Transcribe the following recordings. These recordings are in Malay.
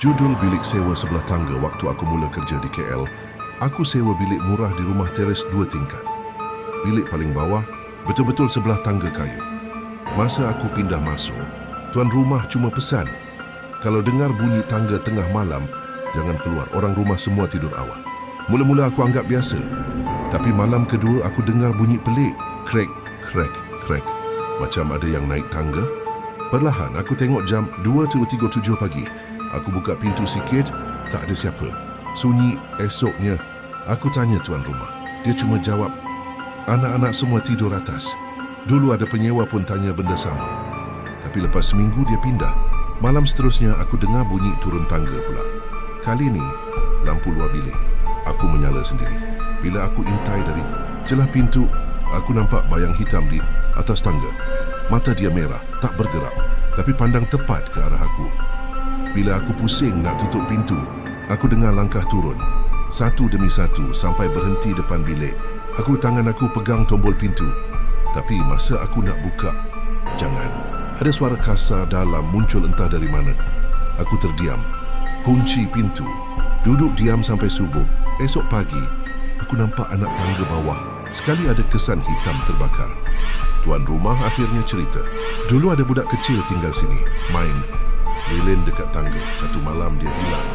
Judul bilik sewa sebelah tangga waktu aku mula kerja di KL. Aku sewa bilik murah di rumah teres 2 tingkat. Bilik paling bawah, betul-betul sebelah tangga kayu. Masa aku pindah masuk, tuan rumah cuma pesan, kalau dengar bunyi tangga tengah malam, jangan keluar, orang rumah semua tidur awal. Mula-mula aku anggap biasa. Tapi malam kedua aku dengar bunyi pelik. Krek, krek, krek. Macam ada yang naik tangga. Perlahan aku tengok jam 2.37 pagi. Aku buka pintu sikit, tak ada siapa. Sunyi. Esoknya, aku tanya tuan rumah. Dia cuma jawab, anak-anak semua tidur atas. Dulu ada penyewa pun tanya benda sama. Tapi lepas seminggu dia pindah. Malam seterusnya aku dengar bunyi turun tangga pula. Kali ni, lampu luar bilik. Aku menyala sendiri. Bila aku intai dari celah pintu, aku nampak bayang hitam di atas tangga. Mata dia merah, tak bergerak, tapi pandang tepat ke arah aku. Bila aku pusing nak tutup pintu, aku dengar langkah turun. Satu demi satu sampai berhenti depan bilik. Tangan aku pegang tombol pintu. Tapi masa aku nak buka, jangan. Ada suara kasar dalam muncul entah dari mana. Aku terdiam. Kunci pintu. Duduk diam sampai subuh. Esok pagi, aku nampak anak tangga bawah. Sekali ada kesan hitam terbakar. Tuan rumah akhirnya cerita. Dulu ada budak kecil tinggal sini. Main. Lilin dekat tangga. Satu malam dia hilang.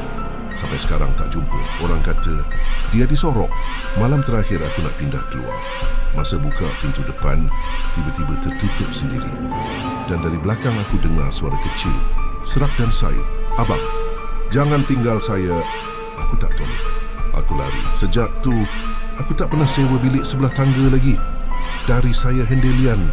Sampai sekarang tak jumpa. Orang kata dia disorok. Malam terakhir aku nak pindah keluar. Masa buka pintu depan, tiba-tiba tertutup sendiri. Dan dari belakang aku dengar suara kecil. Serak dan sayu. Abang, jangan tinggal saya. Aku tak tolong. Aku lari. Sejak tu, aku tak pernah sewa bilik sebelah tangga lagi. Dari saya Hendelian